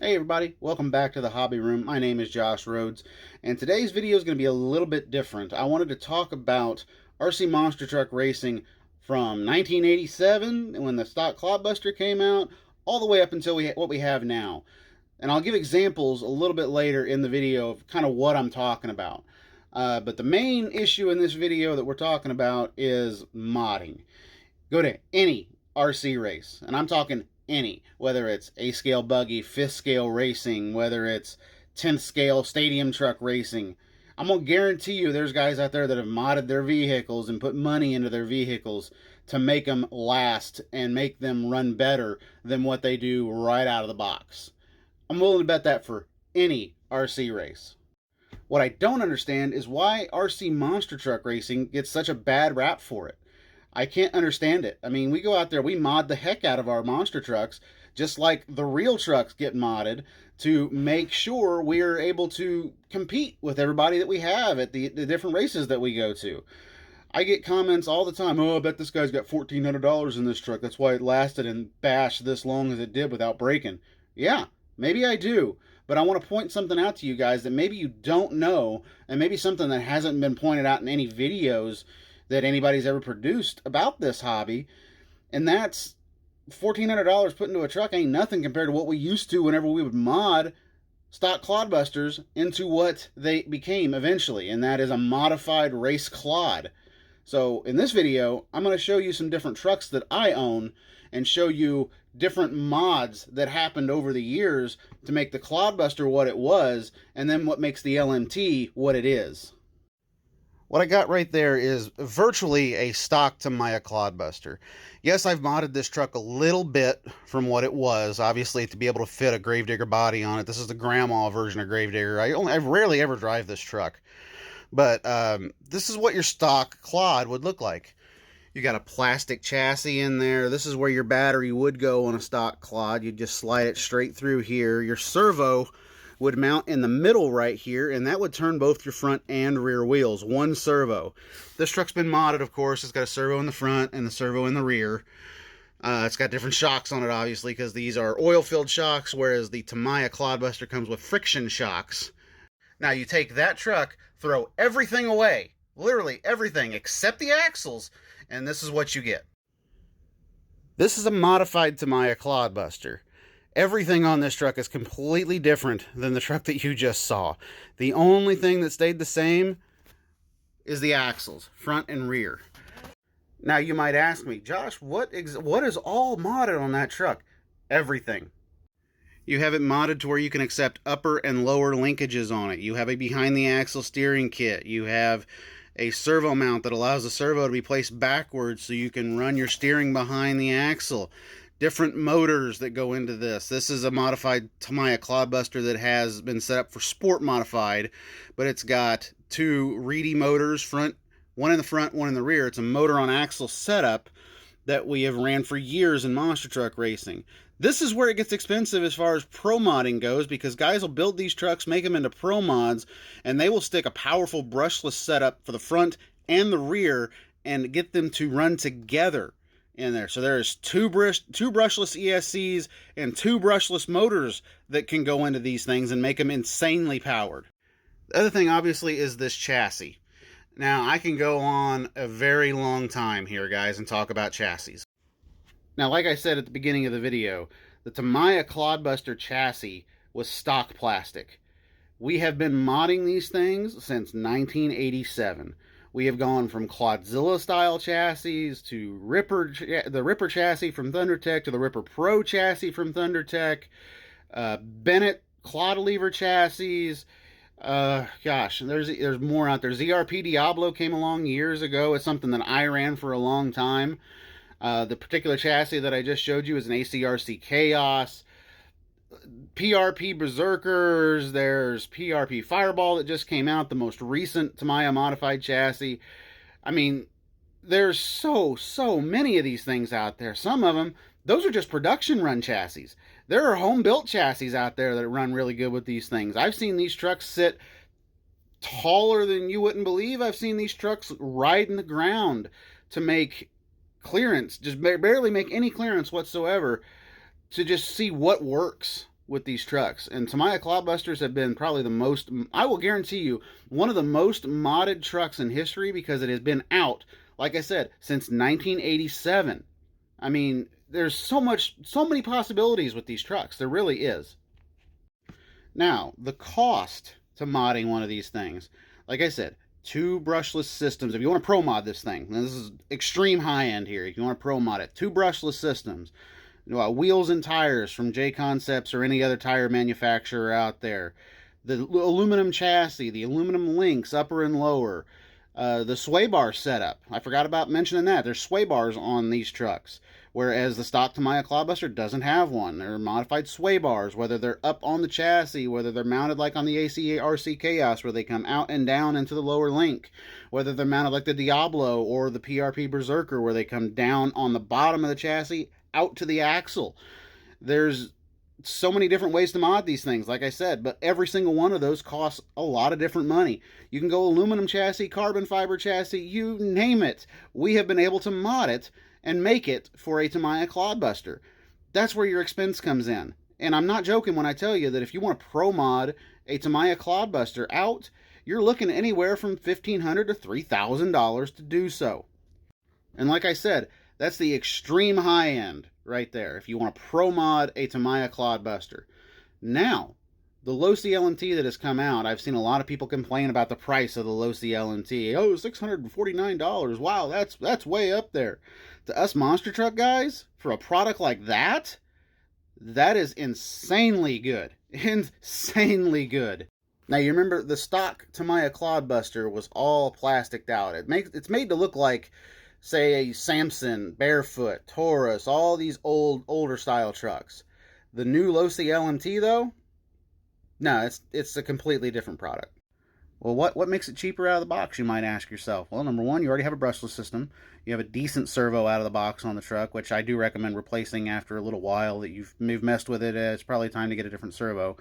Hey everybody, welcome back to the Hobby Room. My name is Josh Rhodes, and today's video is going to be a little bit different. I wanted to talk about RC Monster Truck Racing from 1987, when the stock Clodbuster came out, all the way up until what we have now. And I'll give examples a little bit later in the video of kind of what I'm talking about. But the main issue in this video that we're talking about is modding. Go to any RC race, and I'm talking any, whether it's A-scale buggy, 5th scale racing, whether it's 10th scale stadium truck racing. I'm going to guarantee you there's guys out there that have modded their vehicles and put money into their vehicles to make them last and make them run better than what they do right out of the box. I'm willing to bet that for any RC race. What I don't understand is why RC Monster Truck Racing gets such a bad rap for it. I can't understand it. I mean, we go out there, we mod the heck out of our monster trucks, just like the real trucks get modded to make sure we're able to compete with everybody that we have at the different races that we go to. I get comments all the time, oh, I bet this guy's got $1,400 in this truck. That's why it lasted and bashed this long as it did without breaking. Yeah, maybe I do. But I want to point something out to you guys that maybe you don't know, and maybe something that hasn't been pointed out in any videos that anybody's ever produced about this hobby, and that's $1,400 put into a truck ain't nothing compared to what we used to whenever we would mod stock Clodbusters into what they became eventually, and that is a modified race Clod. So in this video, I'm going to show you some different trucks that I own and show you different mods that happened over the years to make the Clodbuster what it was, and then what makes the LMT what it is. What I got right there is virtually a stock Tamiya Clodbuster. Yes, I've modded this truck a little bit from what it was, obviously, to be able to fit a Gravedigger body on it. This is the grandma version of Gravedigger. I rarely ever drive this truck. But this is what your stock Clod would look like. You got a plastic chassis in there. This is where your battery would go on a stock Clod. You just slide it straight through here. Your servo would mount in the middle right here, and that would turn both your front and rear wheels. One servo. This truck's been modded, of course. It's got a servo in the front and the servo in the rear. It's got different shocks on it, obviously, because these are oil-filled shocks, whereas the Tamiya Clodbuster comes with friction shocks. Now, you take that truck, throw everything away, literally everything, except the axles, and this is what you get. This is a modified Tamiya Clodbuster. Everything on this truck is completely different than the truck that you just saw. The only thing that stayed the same is the axles, front and rear. Now you might ask me, Josh, what is all modded on that truck? Everything. You have it modded to where you can accept upper and lower linkages on it. You have a behind the axle steering kit. You have a servo mount that allows the servo to be placed backwards so you can run your steering behind the axle. Different motors that go into this. This is a modified Tamiya Clodbuster that has been set up for sport modified, but it's got two Reedy motors, one in the front, one in the rear. It's a motor on axle setup that we have ran for years in monster truck racing. This is where it gets expensive as far as pro modding goes, because guys will build these trucks, make them into pro mods, and they will stick a powerful brushless setup for the front and the rear and get them to run together in there. So there's two brushless ESCs and two brushless motors that can go into these things and make them insanely powered. The other thing, obviously, is this chassis. Now, I can go on a very long time here, guys, and talk about chassis. Now, like I said at the beginning of the video, the Tamiya Clodbuster chassis was stock plastic. We have been modding these things since 1987. We have gone from Clodzilla-style chassis to the Ripper chassis from ThunderTech to the Ripper Pro chassis from ThunderTech, Bennett Clod lever chassis. Gosh, there's more out there. ZRP Diablo came along years ago. It's something that I ran for a long time. The particular chassis that I just showed you is an ACRC Chaos. PRP Berserkers, there's PRP Fireball that just came out, the most recent Tamiya modified chassis. I mean, there's so many of these things out there. Some of them, those are just production run chassis. There are home built chassis out there that run really good with these things. I've seen these trucks sit taller than you wouldn't believe. I've seen these trucks ride in the ground to make clearance, just barely make any clearance whatsoever, to just see what works with these trucks. And Tamiya Clodbusters have been probably the most, I will guarantee you, one of the most modded trucks in history, because it has been out, like I said, since 1987. I mean, there's so many possibilities with these trucks. There really is. Now, the cost to modding one of these things, like I said, 2 brushless systems. If you want to pro mod this thing, this is extreme high end here. If you want to pro mod it, 2 brushless systems, wheels and tires from J Concepts or any other tire manufacturer out there, the aluminum chassis, the aluminum links, upper and lower, the sway bar setup. I forgot about mentioning that. There's sway bars on these trucks, whereas the stock Tamiya Clodbuster doesn't have one. They're modified sway bars, whether they're up on the chassis, whether they're mounted like on the ACA-RC Chaos, where they come out and down into the lower link, whether they're mounted like the Diablo or the PRP Berserker, where they come down on the bottom of the chassis out to the axle. There's so many different ways to mod these things, like I said, but every single one of those costs a lot of different money. You can go aluminum chassis, carbon fiber chassis, you name it. We have been able to mod it and make it for a Tamiya Clodbuster. That's where your expense comes in. And I'm not joking when I tell you that if you want to pro mod a Tamiya Clodbuster out, you're looking anywhere from $1,500 to $3,000 to do so. And like I said, that's the extreme high end right there, if you want to pro mod a Tamiya Clodbuster. Now, the Losi LMT that has come out, I've seen a lot of people complain about the price of the Losi LMT. Oh, $649. Wow, that's way up there. To us monster truck guys, for a product like that, that is insanely good. Insanely good. Now, you remember the stock Tamiya Clodbuster was all plasticed out. It's made to look like, say, a Samson, Barefoot, Taurus, all these older style trucks. The new Losi LMT, though, no, it's a completely different product. Well, what makes it cheaper out of the box, you might ask yourself? Well, number one, you already have a brushless system. You have a decent servo out of the box on the truck, which I do recommend replacing after a little while that you've messed with it. It's probably time to get a different servo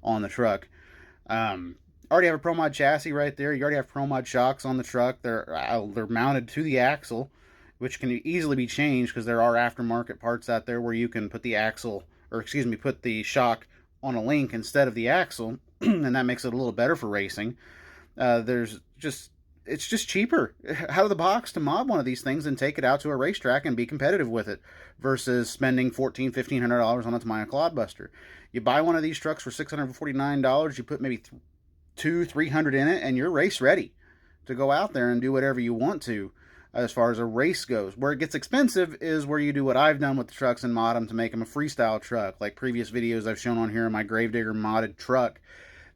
on the truck. Already have a Pro Mod chassis right there. You already have Pro Mod shocks on the truck. They're mounted to the axle, which can easily be changed because there are aftermarket parts out there where you can put the axle, or excuse me, put the shock on a link instead of the axle, and that makes it a little better for racing. It's just cheaper out of the box to mod one of these things and take it out to a racetrack and be competitive with it versus spending $1,400-$1,500 on a Tamiya Clodbuster. You buy one of these trucks for $649, you put maybe $200-$300 in it, and you're race ready to go out there and do whatever you want to as far as a race goes. Where it gets expensive is where you do what I've done with the trucks and mod them to make them a freestyle truck, like previous videos I've shown on here in my Gravedigger modded truck.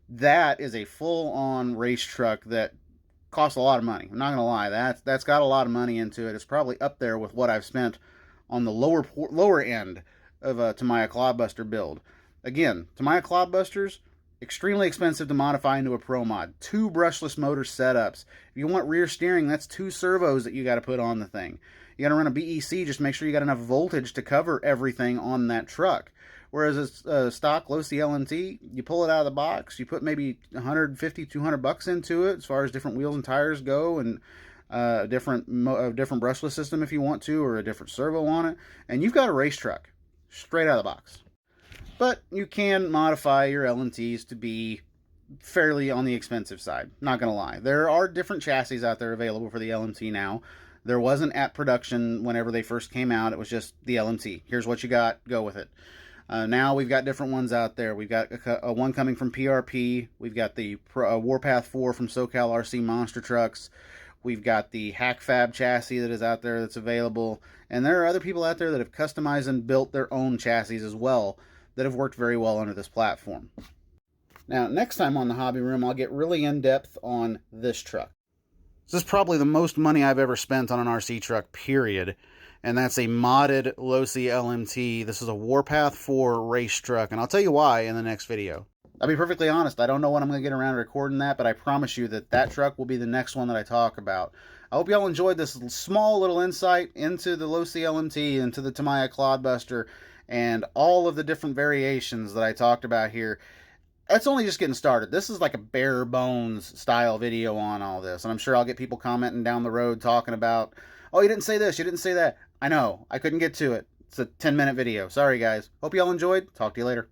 That is a full-on race truck that costs a lot of money. I'm not going to lie. That's got a lot of money into it. It's probably up there with what I've spent on the lower end of a Tamiya Clodbuster build. Again, Tamiya Clodbusters, extremely expensive to modify into a pro mod. 2 brushless motor setups. If you want rear steering, that's 2 servos that you got to put on the thing. You got to run a BEC, just make sure you got enough voltage to cover everything on that truck. Whereas a stock Losi LMT, you pull it out of the box, you put maybe $150-$200 into it as far as different wheels and tires go, and a different brushless system if you want to, or a different servo on it, and you've got a race truck straight out of the box. But you can modify your LMTs to be fairly on the expensive side. Not going to lie. There are different chassis out there available for the LMT now. There wasn't at production whenever they first came out. It was just the LMT. Here's what you got. Go with it. Now we've got different ones out there. We've got a one coming from PRP. We've got the Warpath 4 from SoCal RC Monster Trucks. We've got the Hack Fab chassis that is out there that's available. And there are other people out there that have customized and built their own chassis as well that have worked very well under this platform. Now, next time on the Hobby Room, I'll get really in-depth on this truck. This is probably the most money I've ever spent on an RC truck, period. And that's a modded Losi LMT. This is a Warpath 4 race truck, and I'll tell you why in the next video. I'll be perfectly honest, I don't know when I'm going to get around to recording that, but I promise you that that truck will be the next one that I talk about. I hope y'all enjoyed this small little insight into the Losi LMT, into the Tamiya Clodbuster, and all of the different variations that I talked about here. That's only just getting started. This is like a bare bones style video on all this, and I'm sure I'll get people commenting down the road talking about, oh, you didn't say this, you didn't say that. I know, I couldn't get to it. It's a 10-minute video. Sorry, guys. Hope y'all enjoyed. Talk to you later.